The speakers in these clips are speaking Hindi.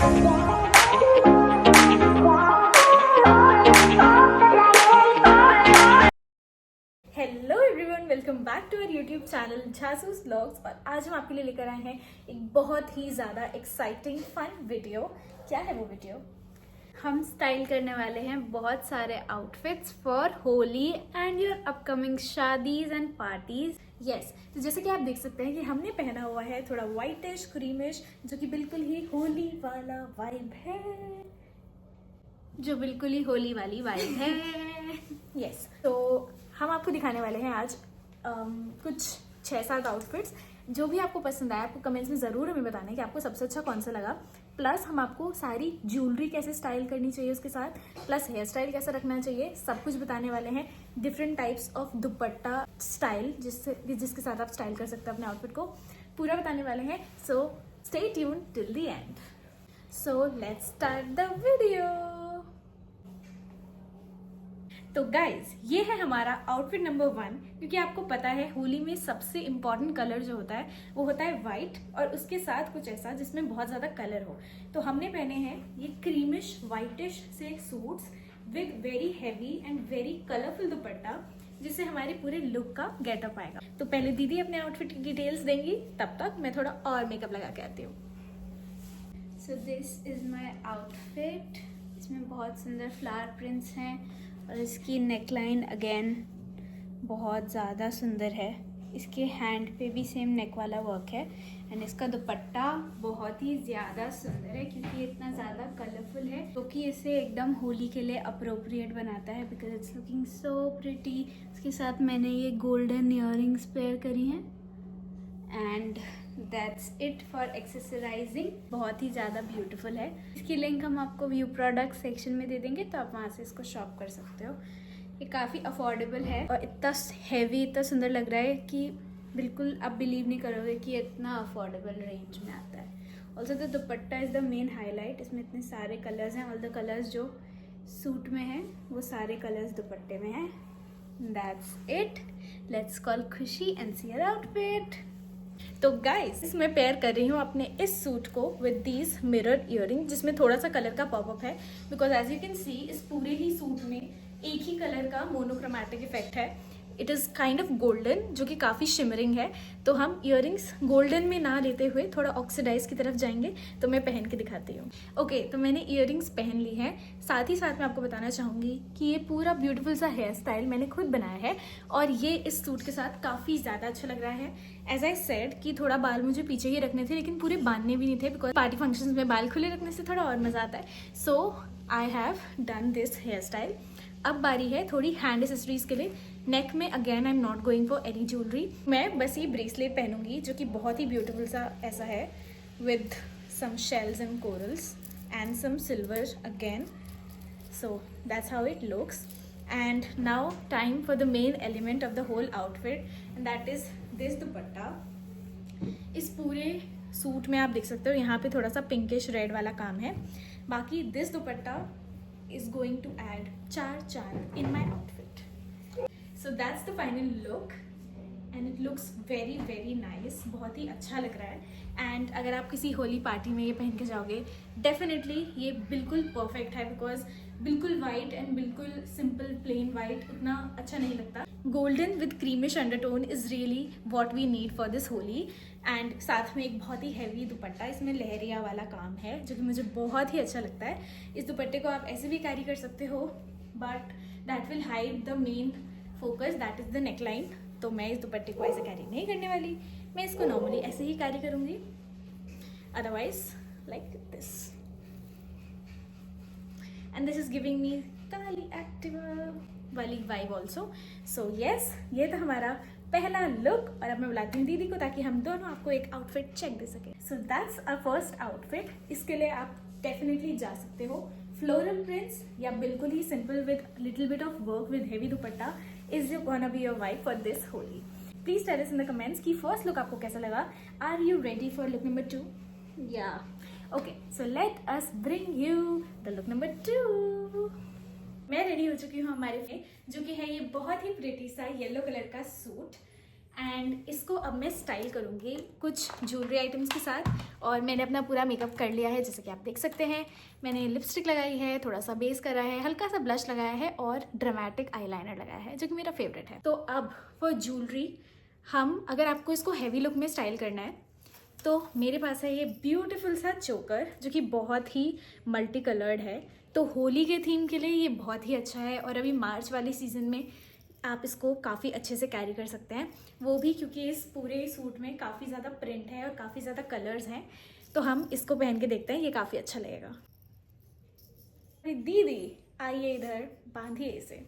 Hello everyone, welcome back to our YouTube channel Jhasoos vlogs. और आज हम आपके लिए लेकर आए हैं एक बहुत ही ज़्यादा एक्साइटिंग फन वीडियो। क्या है वो वीडियो? हम स्टाइल करने वाले हैं बहुत सारे outfits for Holi and your upcoming शादीज एंड पार्टीज। यस, तो जैसे कि आप देख सकते हैं कि हमने पहना हुआ है थोड़ा वाइटिश क्रीमिश, जो कि बिल्कुल ही होली वाला वाइब है। जो बिल्कुल ही होली वाली वाइब है। यस, तो हम आपको दिखाने वाले हैं आज कुछ 6-7 आउटफिट्स। जो भी आपको पसंद आया आपको कमेंट्स में ज़रूर हमें बताना है कि आपको सबसे अच्छा कौन सा लगा। प्लस हम आपको सारी ज्वेलरी कैसे स्टाइल करनी चाहिए उसके साथ, प्लस हेयर स्टाइल कैसे रखना चाहिए, सब कुछ बताने वाले हैं। Different types of dupatta style जिसके साथ आप स्टाइल कर सकते हैं अपने आउटफिट को, पूरा बताने वाले हैं। So stay tune till the end. So let's start the video. तो गाइज, ये है हमारा आउटफिट नंबर 1। क्योंकि आपको पता है होली में सबसे इम्पॉर्टेंट कलर जो होता है वो होता है वाइट, और उसके साथ कुछ ऐसा जिसमें बहुत ज़्यादा कलर हो। तो हमने पहने हैं ये क्रीमिश वाइटिश से suits with very heavy and very colourful दुपट्टा, जिससे हमारे पूरे लुक का गेटअप आएगा। तो पहले दीदी अपने आउटफिट की डिटेल्स देंगी, तब तक मैं थोड़ा और मेकअप लगा के आती हूँ। So this is my outfit. इसमें बहुत सुंदर फ्लावर प्रिंट्स हैं और इसकी नेकलाइन अगेन बहुत ज़्यादा सुंदर है। इसके हैंड पे भी सेम नेक वाला वर्क है एंड इसका दुपट्टा बहुत ही ज़्यादा सुंदर है क्योंकि इतना ज़्यादा कलरफुल है, जो कि इसे एकदम होली के लिए अप्रोप्रिएट बनाता है because it's looking so pretty. इसके साथ मैंने ये गोल्डन ईयरिंग्स पेयर करी हैं एंड दैट्स इट फॉर एक्सेसराइजिंग। बहुत ही ज़्यादा ब्यूटीफुल है। इसकी लिंक हम आपको व्यू प्रोडक्ट सेक्शन में दे देंगे, तो आप वहाँ से इसको शॉप कर सकते हो। ये काफ़ी अफोर्डेबल है और इतना हैवी, इतना सुंदर लग रहा है कि बिल्कुल आप बिलीव नहीं करोगे कि इतना अफोर्डेबल रेंज में आता है। Also the dupatta is the main highlight. इसमें इतने सारे कलर्स हैं, ऑल द कलर्स जो सूट में हैं वो सारे कलर्स दुपट्टे में हैं। That's it. लेट्स कॉल खुशी एंड सी योर आउटफिट। तो गाइस, इसमें पेयर कर रही हूँ अपने इस सूट को विद दीज मिरर इयरिंग, जिसमें थोड़ा सा कलर का पॉपअप है because as you can see इस पूरे ही सूट में एक ही कलर का मोनोक्रोमैटिक इफेक्ट है। It is kind of golden, जो कि काफ़ी शिमरिंग है। तो हम इयरिंग्स गोल्डन में ना लेते हुए थोड़ा ऑक्सीडाइज की तरफ जाएंगे। तो मैं पहन के दिखाती हूँ। ओके, तो मैंने इयरिंग्स पहन ली हैं। साथ ही साथ मैं आपको बताना चाहूँगी कि ये पूरा ब्यूटीफुल सा हेयर स्टाइल मैंने खुद बनाया है और ये इस सूट के साथ काफ़ी ज़्यादा अच्छा लग रहा है। एज आई सेड कि थोड़ा बाल मुझे पीछे ही रखने थे, लेकिन पूरे बांधने भी नहीं थे बिकॉज पार्टी फंक्शंस में बाल खुले रखने से थोड़ा और मज़ा आता है। So I have done this hair style. अब बारी है थोड़ी हैंड एसेसरीज के लिए। नेक में again I am not going for any jewellery. मैं बस ये ब्रेसलेट पहनूंगी जो कि बहुत ही ब्यूटीफुल सा ऐसा है with some shells and corals and some silver again. So that's how it looks. And now time for the main element of the whole outfit and that is this dupatta. इस पूरे सूट में आप देख सकते हो यहाँ पे थोड़ा सा पिंकिश रेड वाला काम है। बाकी this dupatta is going to add charm in my outfit. So that's the final look and it looks very very nice. बहुत ही अच्छा लग रहा है। एंड अगर आप किसी होली पार्टी में ये पहन के जाओगे, डेफिनेटली ये बिल्कुल परफेक्ट है बिकॉज बिल्कुल वाइट एंड बिल्कुल सिंपल प्लेन वाइट उतना अच्छा नहीं लगता। Golden with creamish undertone is really what we need for this Holi. And साथ में एक बहुत ही हैवी दुपट्टा, इसमें लहरिया वाला काम है जो कि मुझे बहुत ही अच्छा लगता है। इस दुपट्टे को आप ऐसे भी कैरी कर सकते हो but that will hide the main focus, that is the neckline. तो मैं इस दुपट्टे को ऐसे कैरी नहीं करने वाली, मैं इसको नॉर्मली ऐसे ही कैरी करूँगी, otherwise like this. And this is giving me Kali Activa वाली वाइब ऑल्सो। सो येस, ये था हमारा पहला लुक। और अब मैं बुलाती हूँ दीदी को ताकि हम दोनों आपको एक आउटफिट चेक दे सके। So that's a first outfit. इसके लिए आप डेफिनेटली जा सकते हो फ्लोरल प्रिंट्स या बिल्कुल ही simple with little bit of work with heavy dupatta is gonna be your vibe for this Holi. Please tell us in the comments कि फर्स्ट लुक आपको कैसा लगा। Are you ready for look number 2? या okay, so let us bring you the look number 2। मैं रेडी हो चुकी हूँ हमारे लिए, जो कि है ये बहुत ही प्रिटी सा येलो कलर का सूट एंड इसको अब मैं स्टाइल करूँगी कुछ ज्वेलरी आइटम्स के साथ। और मैंने अपना पूरा मेकअप कर लिया है, जैसे कि आप देख सकते हैं। मैंने लिपस्टिक लगाई है, थोड़ा सा बेस करा है, हल्का सा ब्लश लगाया है और ड्रामेटिक आईलाइनर लगाया है, जो कि मेरा फेवरेट है। तो अब फॉर ज्वेलरी, हम अगर आपको इसको हैवी लुक में स्टाइल करना है तो मेरे पास है ये ब्यूटीफुल सा चोकर, जो कि बहुत ही मल्टी कलर्ड है। तो होली के थीम के लिए ये बहुत ही अच्छा है, और अभी मार्च वाले सीज़न में आप इसको काफ़ी अच्छे से कैरी कर सकते हैं, वो भी क्योंकि इस पूरे सूट में काफ़ी ज़्यादा प्रिंट है और काफ़ी ज़्यादा कलर्स हैं। तो हम इसको पहन के देखते हैं, ये काफ़ी अच्छा लगेगा। अरे दीदी आइए इधर, बांधिए इसे।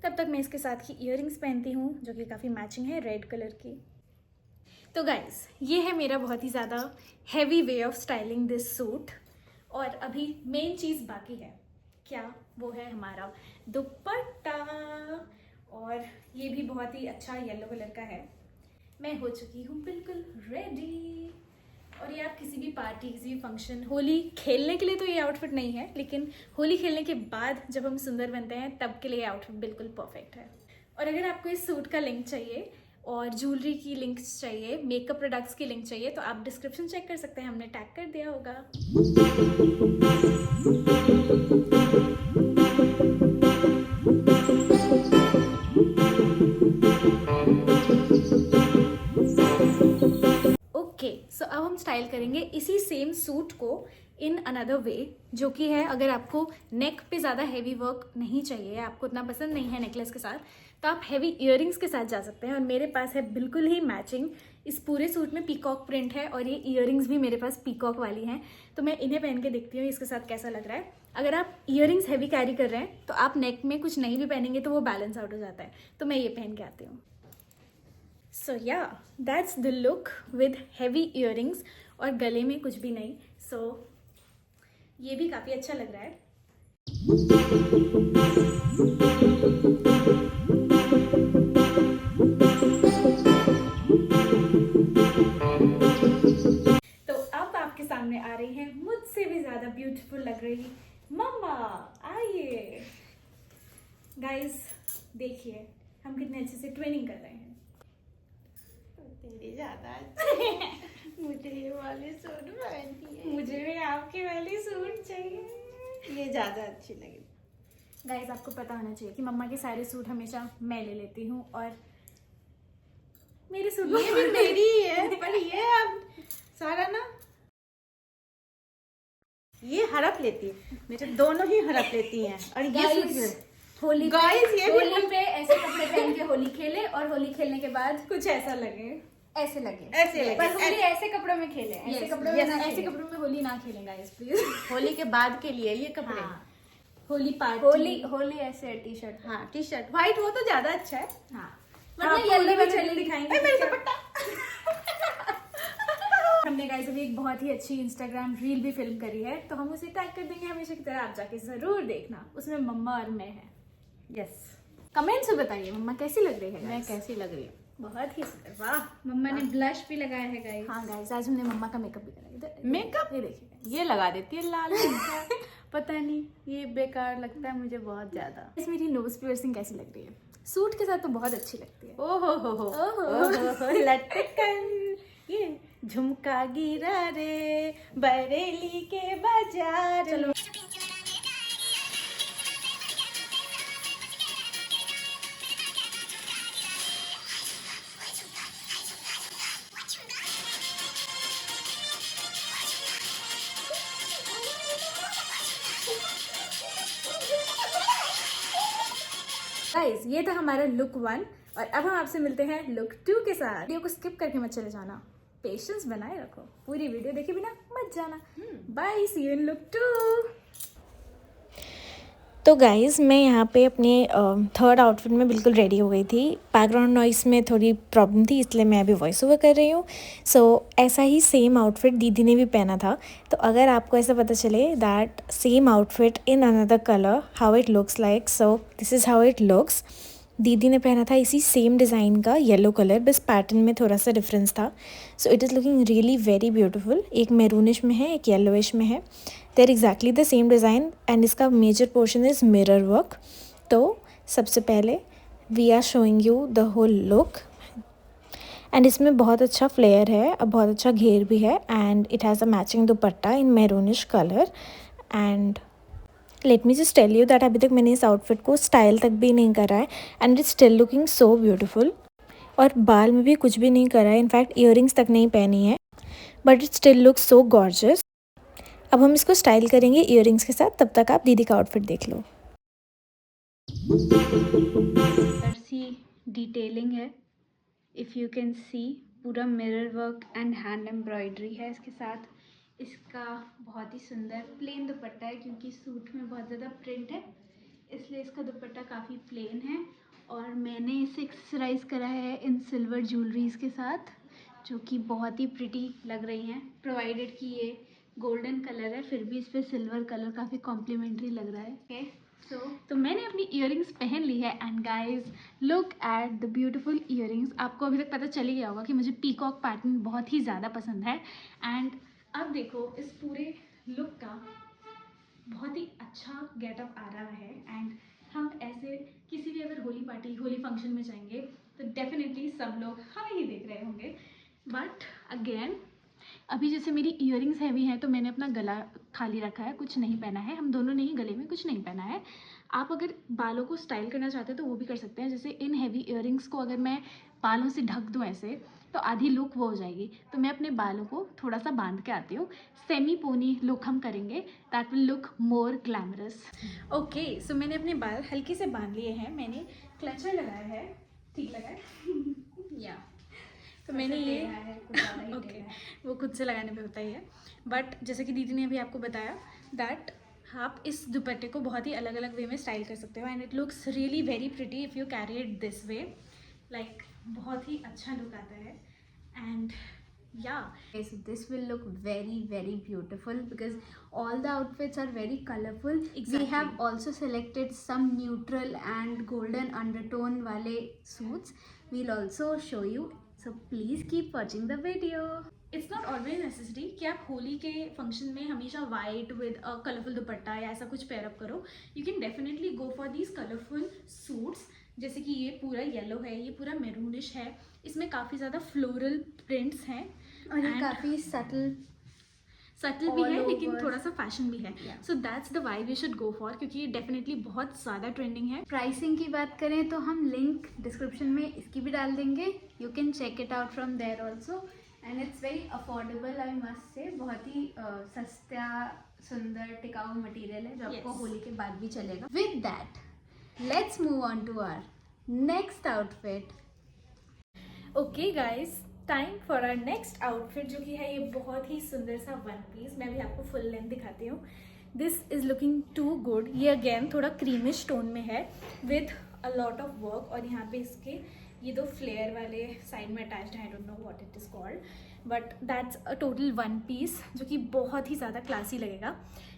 तब तक मैं इसके साथ ही इयररिंग्स पहनती हूँ, जो कि काफ़ी मैचिंग है, रेड कलर की। तो गाइस, ये है मेरा बहुत ही ज़्यादा heavy way of styling this suit. और अभी मेन चीज़ बाकी है, क्या? वो है हमारा दुपट्टा। और ये भी बहुत ही अच्छा येलो कलर का है। मैं हो चुकी हूँ बिल्कुल रेडी। और ये आप किसी भी पार्टी, किसी भी फंक्शन, होली खेलने के लिए तो ये आउटफिट नहीं है, लेकिन होली खेलने के बाद जब हम सुंदर बनते हैं तब के लिए ये आउटफिट बिल्कुल परफेक्ट है। और अगर आपको इस सूट का लिंक चाहिए और ज्वेलरी की लिंक्स चाहिए, मेकअप प्रोडक्ट्स की लिंक चाहिए, तो आप डिस्क्रिप्शन चेक कर सकते हैं, हमने टैग कर दिया होगा। सो अब हम स्टाइल करेंगे इसी सेम सूट को इन अनदर वे, जो कि है अगर आपको नेक पे ज़्यादा हैवी वर्क नहीं चाहिए, आपको इतना पसंद नहीं है नेकलेस के साथ, तो आप हैवी इयररिंग्स के साथ जा सकते हैं। और मेरे पास है बिल्कुल ही मैचिंग, इस पूरे सूट में पीकॉक प्रिंट है और ये इयररिंग्स भी मेरे पास पीकॉक वाली हैं। तो मैं इन्हें पहन के देखती हूँ इसके साथ कैसा लग रहा है। अगर आप इयररिंग्स हैवी कैरी कर रहे हैं तो आप नेक में कुछ नहीं भी पहनेंगे तो वो बैलेंस आउट हो जाता है। तो मैं ये पहन के आती हूँ। सो या that's the look with heavy earrings और गले में कुछ भी नहीं। सो ये भी काफ़ी अच्छा लग रहा है। तो अब आपके सामने आ रही है मुझसे भी ज़्यादा ब्यूटीफुल लग रही मम्मा। आइए गाइस, देखिए हम कितने अच्छे से ट्विनिंग कर रहे हैं। तेरी ज्यादा अच्छी मुझे ये वाली सूट पहनती है। मुझे भी आपके वाली सूट चाहिए, ये ज्यादा अच्छी लगी। गाइस, आपको पता होना चाहिए कि मम्मा के सारे सूट हमेशा मैं ले लेती हूँ और मेरे सूट ये भी मेरी ही है, पर ये अब सारा ना ये हड़प लेती है, मेरे दोनों ही हड़प लेती हैं। और ये सूट होली गाइस, ये भी होली पे ऐसे कपड़े पहन के होली खेले और होली खेलने के बाद कुछ ऐसा लगे, ऐसे लगे, पर होली ऐसे कपड़ों में खेले, ऐसे कपड़ों में ऐसे कपड़ों में होली ना खेलें गाइस प्लीज। होली के बाद के लिए ये कपड़े। होली पार्टी, होली ऐसे टी शर्ट। हाँ, टी शर्ट व्हाइट हो तो ज्यादा अच्छा है। हाँ, मतलब येलो भी चलिए दिखाएंगे। मेरा दुपट्टा। हमने गाइस अभी एक बहुत ही अच्छी इंस्टाग्राम रील भी फिल्म करी है, तो हम उसे टैग कर देंगे हमेशा की तरह, आप जाके जरूर देखना। उसमें मम्मा और मैं है। यस, कमेंट्स में बताइए मम्मा कैसी लग रही है। मैं कैसी लग रही हूँ? बहुत ही सुंदर, वाह। मम्मा ने ब्लश भी लगाया है गाइस। हाँ गाइस, आज हमने मम्मा का मेकअप भी करा है। मेकअप ये देखिए, ये लगा देती है लाल रंग का। पता नहीं, ये बेकार लगता है मुझे बहुत ज्यादा। इस मेरी नोज पियर्सिंग कैसी लग रही है? सूट के साथ तो बहुत अच्छी लगती है। ओहो लटकन, ये झुमका गिरा रे बरेली के बाजार। चलो गाइस, ये था हमारा लुक 1 और अब हम आपसे मिलते हैं लुक 2 के साथ। वीडियो को स्किप करके मत चले जाना, पेशेंस बनाए रखो, पूरी वीडियो देखे बिना मत जाना। Bye, see you in look 2। तो गाइज़, मैं यहाँ पे अपने थर्ड आउटफिट में बिल्कुल रेडी हो गई थी। बैकग्राउंड नॉइस में थोड़ी प्रॉब्लम थी, इसलिए मैं अभी वॉइस ओवर कर रही हूँ। सो ऐसा ही सेम आउटफिट दीदी ने भी पहना था। तो अगर आपको ऐसा पता चले that same outfit in another colour how it looks like, so this is how it looks. दीदी ने पहना था इसी सेम डिज़ाइन का येलो कलर, बस पैटर्न में थोड़ा सा डिफरेंस था। So it is looking really very beautiful. एक मैरूनिश में है, एक येलोइश में है। There exactly the same design and इसका major portion is mirror work. तो सबसे पहले we are showing you the whole look. And इसमें बहुत अच्छा फ्लेयर है, अब बहुत अच्छा घेर भी है, and it has a matching dupatta in maroonish colour. And let me just tell you that अभी तक मैंने इस आउटफिट को स्टाइल तक भी नहीं करा है, and it's still looking so beautiful. और बाल में भी कुछ भी नहीं करा है, इनफैक्ट ईयरिंग्स तक नहीं पहनी है, but it still looks so gorgeous. अब हम इसको स्टाइल करेंगे ईयरिंग्स के साथ, तब तक आप दीदी का आउटफिट देख लो। सी डिटेलिंग है, इफ़ यू कैन सी, पूरा mirror work and hand embroidery है इसके साथ। इसका बहुत ही सुंदर प्लेन दुपट्टा है, क्योंकि सूट में बहुत ज़्यादा प्रिंट है, इसलिए इसका दुपट्टा काफ़ी प्लेन है। और मैंने इसे एक्सेसराइज करा है इन सिल्वर ज्वेलरीज के साथ, जो कि बहुत ही प्रिटी लग रही हैं। प्रोवाइडेड कि ये गोल्डन कलर है, फिर भी इस पर सिल्वर कलर काफ़ी कॉम्प्लीमेंट्री लग रहा है। ओके, तो मैंने अपनी इयरिंग्स पहन ली है, and guys look at the beautiful earrings. आपको अभी तक पता चल ही गया होगा कि मुझे पीकॉक पैटर्न बहुत ही ज़्यादा पसंद है। एंड अब देखो इस पूरे लुक का बहुत ही अच्छा गेटअप आ रहा है। एंड हम ऐसे किसी भी अगर होली पार्टी, होली फंक्शन में जाएंगे तो डेफिनेटली सब लोग हमें ही देख रहे होंगे। बट अगेन, अभी जैसे मेरी इयरिंग्स हैवी हैं तो मैंने अपना गला खाली रखा है, कुछ नहीं पहना है। हम दोनों ने ही गले में कुछ नहीं पहना है। आप अगर बालों को स्टाइल करना चाहते हैं तो वो भी कर सकते हैं। जैसे इन हैवी इयरिंग्स को अगर मैं बालों से ढक दूँ ऐसे, तो आधी लुक वो हो जाएगी। तो मैं अपने बालों को थोड़ा सा बांध के आती हूँ, सेमी पोनी लुक हम करेंगे, that will look more glamorous. Okay, so मैंने अपने बाल हल्के से बांध लिए हैं, मैंने क्लचर लगाया है, ठीक लगा है या तो मैंने ये ओके वो खुद से लगाने पे होता ही है। बट जैसे कि दीदी ने अभी आपको बताया दैट आप इस दुपट्टे को बहुत ही अलग अलग वे में स्टाइल कर सकते हो, and it looks really very pretty if you carry it this way. Like बहुत ही अच्छा लुक आता है। And yeah, okay, so this will look very very beautiful because all the outfits are very colorful. Exactly. We have also selected some neutral and golden undertone wale suits. We'll also show you, so please keep watching the video. It's not always necessary कि आप होली के फंक्शन में हमेशा वाइट विद अ कलरफुल दुपट्टा या ऐसा कुछ पेयर अप करो। You can definitely go for these colourful suits, जैसे कि ये पूरा येलो है, ये पूरा मैरूनिश है, इसमें काफ़ी ज़्यादा फ्लोरल प्रिंट्स हैं, और ये काफ़ी सटल भी है, लेकिन थोड़ा सा फैशन भी है। So that's the vibe you should go for, क्योंकि ये डेफिनेटली बहुत ज़्यादा ट्रेंडिंग है। प्राइसिंग की बात करें तो हम लिंक डिस्क्रिप्शन में इसकी भी डाल देंगे, you can check it out from there also, and it's very affordable, I must say. बहुत ही सस्ता, सुंदर, टिकाऊ मटेरियल है, जो आपको होली के बाद भी चलेगा। With that let's move on to our next outfit. Okay guys, time for our next outfit, जो कि है ये बहुत ही सुंदर सा वन पीस। मैं भी आपको फुल लेंथ दिखाती हूँ। This is looking too good. ये अगेन थोड़ा क्रीमिश टोन में है with a lot of work, और यहाँ पे इसके ये दो फ्लेयर वाले साइड में अटैच्ड है, I don't know what it is called, but that's a total one piece जो कि बहुत ही ज़्यादा क्लासी लगेगा।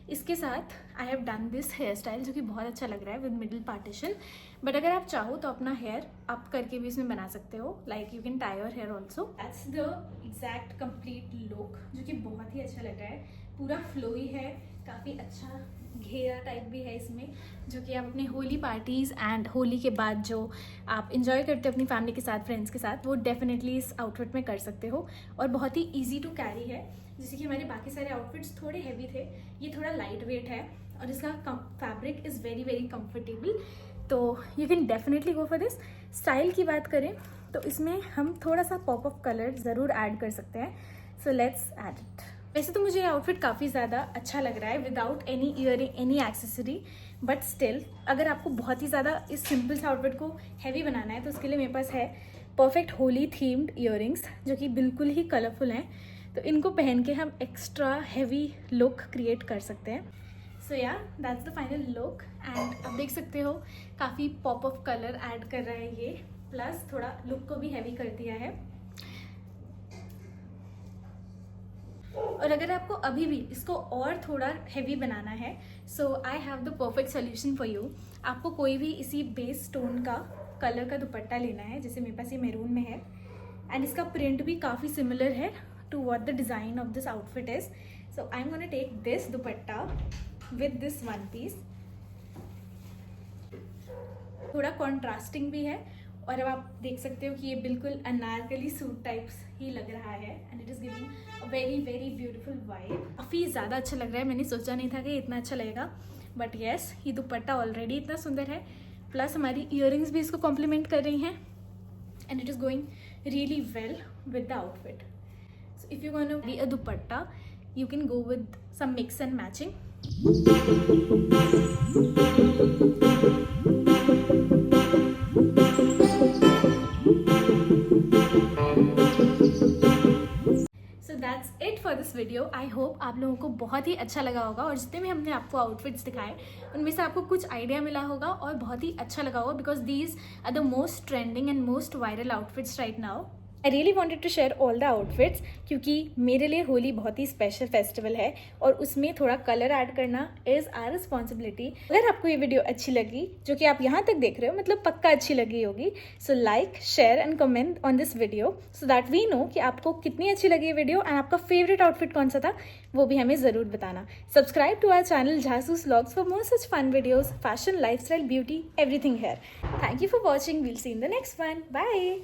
इसके साथ I have done this hair style, जो कि बहुत अच्छा लग रहा है विद मिडिल पार्टीशन। बट अगर आप चाहो तो अपना हेयर अप करके भी इसमें बना सकते हो, like you can tie your hair also. That's the exact complete look, जो कि बहुत ही अच्छा लग रहा है। पूरा फ्लोई है, काफ़ी अच्छा घेरा टाइप भी है इसमें, जो कि आप अपने होली पार्टीज़ एंड होली के बाद जो आप इंजॉय करते हो अपनी फैमिली के साथ, फ्रेंड्स के साथ, वो डेफिनेटली इस आउटफिट में कर सकते हो। और बहुत ही ईजी टू कैरी है, जैसे कि हमारे बाकी सारे आउटफिट्स थोड़े हैवी थे, ये थोड़ा लाइट वेट है, और इसका fabric is very very comfortable, तो you can definitely go for this. Style की बात करें तो इसमें हम थोड़ा सा पॉप अप कलर ज़रूर ऐड कर सकते हैं, सो लेट्स ऐड इट। वैसे तो मुझे ये आउटफिट काफ़ी ज़्यादा अच्छा लग रहा है without any earring, any accessory, but still अगर आपको बहुत ही ज़्यादा इस सिंपल से आउटफिट को हैवी बनाना है तो उसके लिए मेरे पास है परफेक्ट होली थीम्ड ईयरिंग्स, जो कि बिल्कुल ही कलरफुल हैं। तो इनको पहन के हम एक्स्ट्रा हैवी लुक क्रिएट कर सकते हैं। सो या that's the final look, and आप देख सकते हो काफ़ी पॉप अप कलर ऐड कर रहा है ये, प्लस थोड़ा लुक को भी हैवी कर दिया है। और अगर आपको अभी भी इसको और थोड़ा हैवी बनाना है, so I have the perfect solution for you. आपको कोई भी इसी बेस टोन का कलर का दुपट्टा लेना है, जैसे मेरे पास ये मैरून में है, एंड इसका प्रिंट भी काफ़ी सिमिलर है to what the design of this outfit is. So I am gonna take this dupatta with this one piece, थोड़ा कॉन्ट्रास्टिंग भी है और अब आप देख सकते हो कि ये बिल्कुल अनारकली सूट टाइप्स ही लग रहा है and it is giving a very very beautiful vibe. काफ़ी ज़्यादा अच्छा लग रहा है, मैंने सोचा नहीं था कि इतना अच्छा लगेगा, बट येस ये दुपट्टा ऑलरेडी इतना सुंदर है, प्लस हमारी ईयरिंग्स भी इसको कॉम्प्लीमेंट कर रही हैं and it is going really well with the outfit. So if you gonna be a dupatta you can go with some mix and matching. So that's it for this video. I hope आप लोगों को बहुत ही अच्छा लगा होगा और जितने भी हमने आपको आउटफिट्स दिखाए उनमें से आपको कुछ आइडिया मिला होगा और बहुत ही अच्छा लगा होगा because these are the most trending and most viral outfits right now. I really wanted to share all the outfits क्योंकि मेरे लिए होली बहुत ही स्पेशल फेस्टिवल है और उसमें थोड़ा कलर ऐड करना इज़ आवर रिस्पॉन्सिबिलिटी। अगर आपको ये वीडियो अच्छी लगी, जो कि आप यहाँ तक देख रहे हो, मतलब पक्का अच्छी लगी होगी, so like share and comment on this video so that we know कि आपको कितनी अच्छी लगी ये वीडियो एंड आपका फेवरेट आउटफिट कौन सा था वो भी हमें ज़रूर बताना। Subscribe to our channel Jhasoos vlogs for more such fun videos, fashion, lifestyle, beauty, everything here. Thank you for watching, we'll see in the next one, bye.